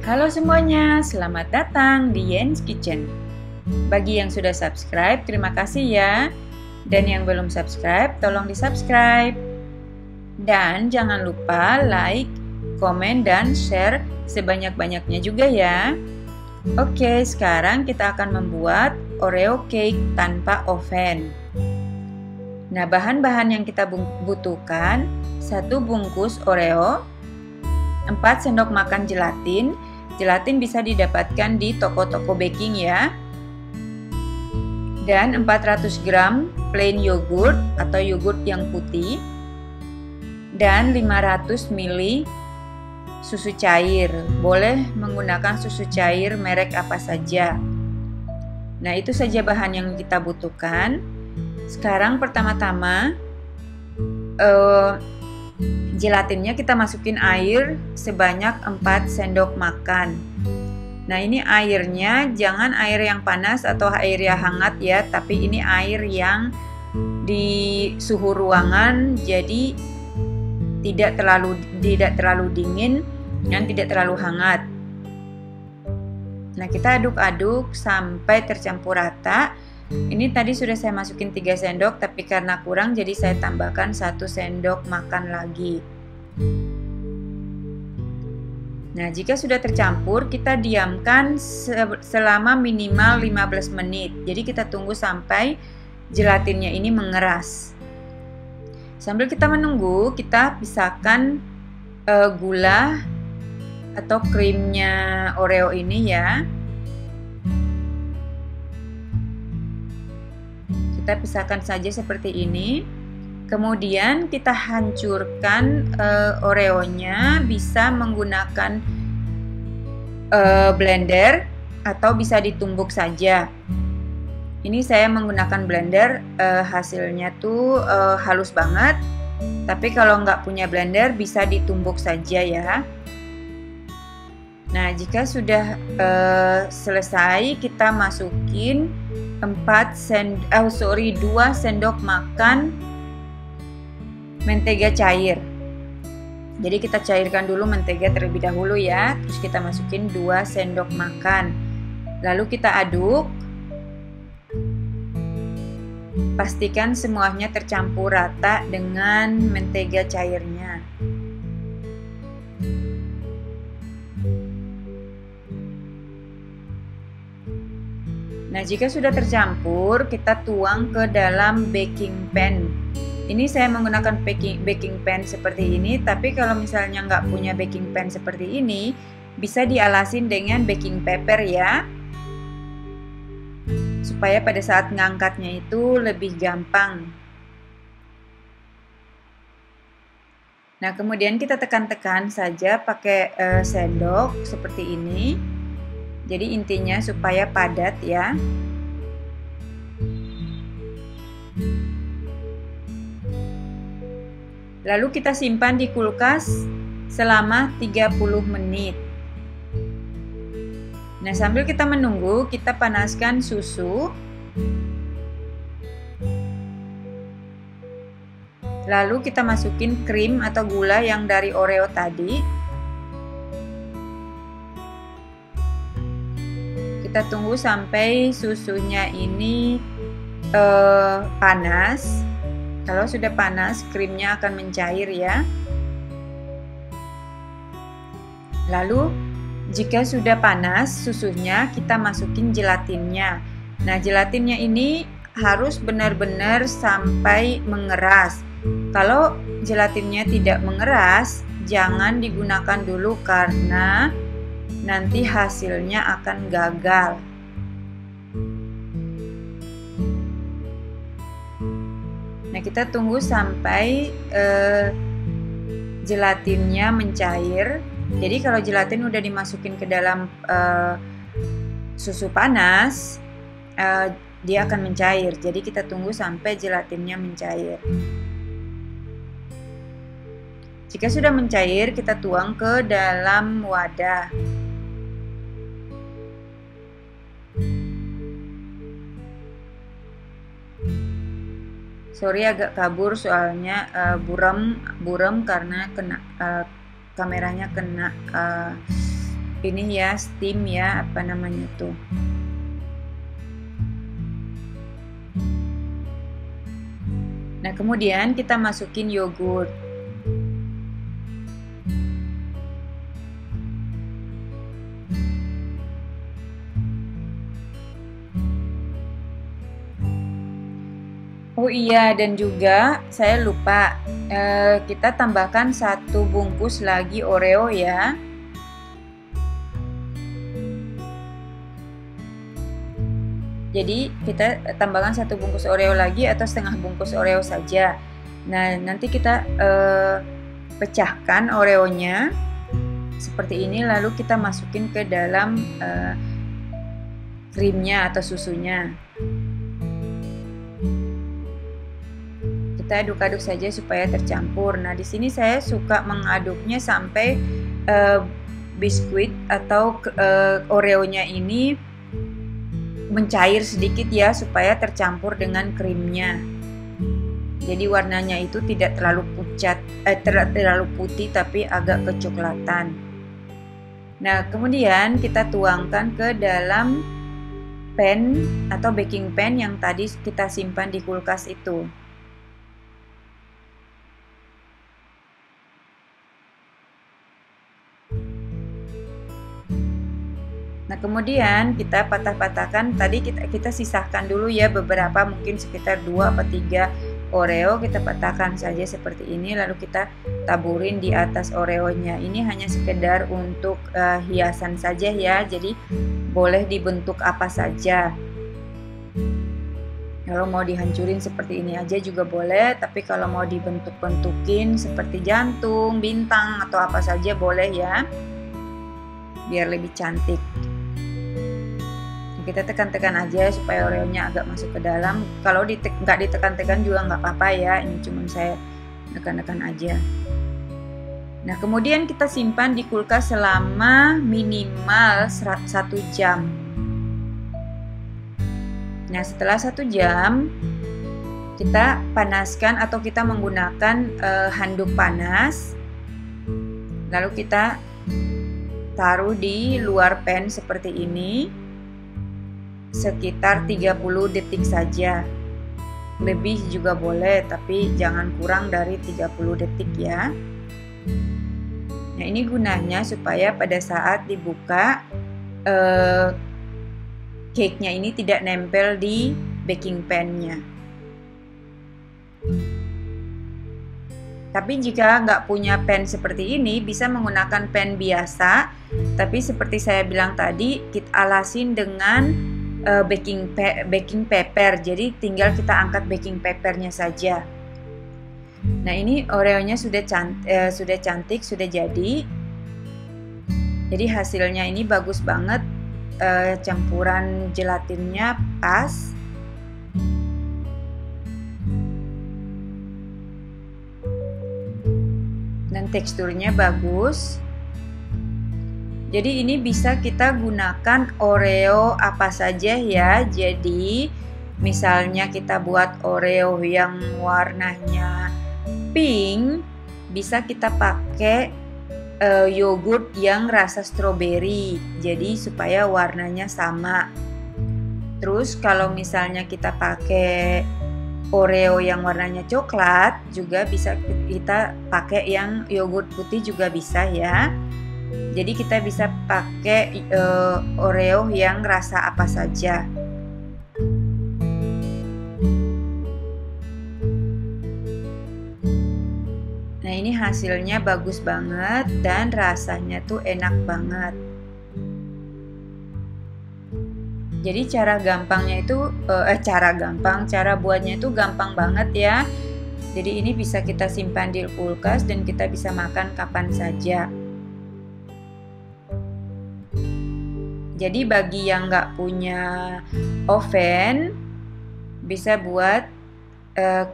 Halo semuanya, selamat datang di Yen's Kitchen. Bagi yang sudah subscribe, terima kasih ya. Dan yang belum subscribe, tolong di-subscribe. Dan jangan lupa like, komen, dan share sebanyak-banyaknya juga ya. Oke, sekarang kita akan membuat Oreo cake tanpa oven. Nah, bahan-bahan yang kita butuhkan: 1 bungkus Oreo, 4 sendok makan gelatin. Gelatin bisa didapatkan di toko-toko baking ya. Dan 400 gram plain yogurt atau yogurt yang putih. Dan 500 ml susu cair. Boleh menggunakan susu cair merek apa saja. Nah, itu saja bahan yang kita butuhkan. Sekarang pertama-tama gelatinnya kita masukin air sebanyak 4 sendok makan. Nah, ini airnya jangan air yang panas atau air yang hangat ya, tapi ini air yang di suhu ruangan, jadi tidak terlalu dingin dan tidak terlalu hangat. Nah, kita aduk-aduk sampai tercampur rata. Ini tadi sudah saya masukin 3 sendok, tapi karena kurang jadi saya tambahkan 1 sendok makan lagi. Nah, jika sudah tercampur, kita diamkan selama minimal 15 menit. Jadi kita tunggu sampai gelatinnya ini mengeras. Sambil kita menunggu, kita pisahkan gula atau krimnya Oreo ini ya. Kita pisahkan saja seperti ini. Kemudian kita hancurkan Oreonya, bisa menggunakan blender atau bisa ditumbuk saja. Ini saya menggunakan blender, hasilnya tuh halus banget. Tapi kalau nggak punya blender bisa ditumbuk saja ya. Nah, jika sudah selesai, kita masukin 2 sendok makan mentega cair. Jadi kita cairkan dulu mentega terlebih dahulu ya. Terus kita masukin 2 sendok makan. Lalu kita aduk. Pastikan semuanya tercampur rata dengan mentega cairnya. Nah, jika sudah tercampur, kita tuang ke dalam baking pan. Ini saya menggunakan baking pan seperti ini, tapi kalau misalnya nggak punya baking pan seperti ini, bisa dialasin dengan baking paper ya. Supaya pada saat ngangkatnya itu lebih gampang. Nah, kemudian kita tekan-tekan saja pakai sendok seperti ini. Jadi intinya supaya padat ya. Lalu kita simpan di kulkas selama 30 menit. Nah, sambil kita menunggu, kita panaskan susu. Lalu kita masukin krim atau gula yang dari Oreo tadi. Kita tunggu sampai susunya ini panas. Kalau sudah panas, krimnya akan mencair ya. Lalu jika sudah panas susunya, kita masukin gelatinnya. Nah, gelatinnya ini harus benar-benar sampai mengeras. Kalau gelatinnya tidak mengeras, jangan digunakan dulu karena nanti hasilnya akan gagal. Nah, kita tunggu sampai gelatinnya mencair. Jadi kalau gelatin udah dimasukin ke dalam susu panas, dia akan mencair. Jadi kita tunggu sampai gelatinnya mencair. Jika sudah mencair, kita tuang ke dalam wadah. Sorry agak kabur soalnya buram karena kena kameranya kena ini ya, steam ya, apa namanya tuh. Nah, kemudian kita masukin yogurt. Oh iya, dan juga saya lupa, kita tambahkan 1 bungkus lagi Oreo ya. Jadi kita tambahkan 1 bungkus Oreo lagi atau setengah bungkus Oreo saja. Nah, nanti kita pecahkan Oreonya seperti ini, lalu kita masukin ke dalam krimnya atau susunya. Kita aduk-aduk saja supaya tercampur. Nah, di sini saya suka mengaduknya sampai biskuit atau Oreonya ini mencair sedikit ya, supaya tercampur dengan krimnya. Jadi warnanya itu tidak terlalu pucat, terlalu putih, tapi agak kecoklatan. Nah, kemudian kita tuangkan ke dalam pan atau baking pan yang tadi kita simpan di kulkas itu. Nah, kemudian kita patah-patahkan, tadi kita sisahkan dulu ya beberapa, mungkin sekitar 2 atau 3 Oreo, kita patahkan saja seperti ini, lalu kita taburin di atas Oreonya. Ini hanya sekedar untuk hiasan saja ya, jadi boleh dibentuk apa saja. Kalau mau dihancurin seperti ini aja juga boleh, tapi kalau mau dibentuk-bentukin seperti jantung, bintang, atau apa saja boleh ya, biar lebih cantik. Kita tekan-tekan aja supaya Oreonya agak masuk ke dalam. Kalau nggak ditekan-tekan juga nggak apa-apa ya, ini cuma saya tekan-tekan aja. Nah, kemudian kita simpan di kulkas selama minimal 1 jam. Nah, setelah 1 jam kita panaskan atau kita menggunakan handuk panas, lalu kita taruh di luar pan seperti ini sekitar 30 detik saja. Lebih juga boleh, tapi jangan kurang dari 30 detik ya. Nah, ini gunanya supaya pada saat dibuka cake-nya ini tidak nempel di baking pan-nya. Tapi jika nggak punya pan seperti ini, bisa menggunakan pan biasa. Tapi seperti saya bilang tadi, kita alasin dengan baking paper. Jadi tinggal kita angkat baking papernya saja. Nah, ini Oreonya sudah cantik, sudah jadi. Jadi hasilnya ini bagus banget. Campuran gelatinnya pas. Dan teksturnya bagus. Jadi ini bisa kita gunakan Oreo apa saja ya. Jadi misalnya kita buat Oreo yang warnanya pink, bisa kita pakai yogurt yang rasa stroberi. Jadi supaya warnanya sama. Terus kalau misalnya kita pakai Oreo yang warnanya coklat, juga bisa kita pakai yang yogurt putih juga bisa ya. Jadi kita bisa pakai Oreo yang rasa apa saja. Nah, ini hasilnya bagus banget dan rasanya tuh enak banget. Jadi cara buatnya itu gampang banget ya. Jadi ini bisa kita simpan di kulkas dan kita bisa makan kapan saja. Jadi bagi yang nggak punya oven, bisa buat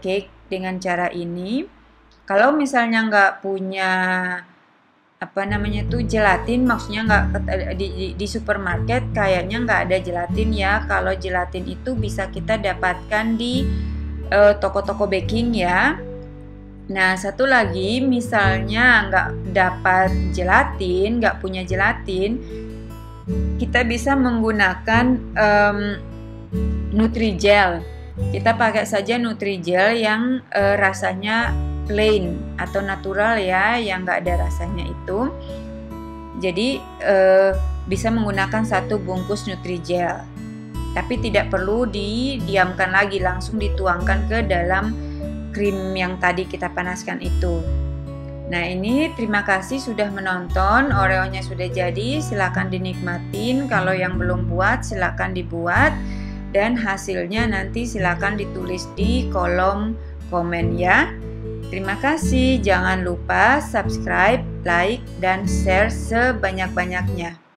cake dengan cara ini. Kalau misalnya nggak punya gelatin, maksudnya nggak di supermarket kayaknya nggak ada gelatin ya. Kalau gelatin itu bisa kita dapatkan di toko-toko baking ya. Nah, satu lagi, misalnya nggak dapat gelatin, nggak punya gelatin, kita bisa menggunakan Nutrijel. Kita pakai saja Nutrijel yang rasanya plain atau natural ya, yang nggak ada rasanya itu. Jadi bisa menggunakan 1 bungkus Nutrijel. Tapi tidak perlu didiamkan lagi, langsung dituangkan ke dalam krim yang tadi kita panaskan itu. Nah, ini terima kasih sudah menonton. Oreonya sudah jadi, silakan dinikmatin. Kalau yang belum buat, silakan dibuat. Dan hasilnya nanti silakan ditulis di kolom komen ya. Terima kasih. Jangan lupa subscribe, like, dan share sebanyak-banyaknya.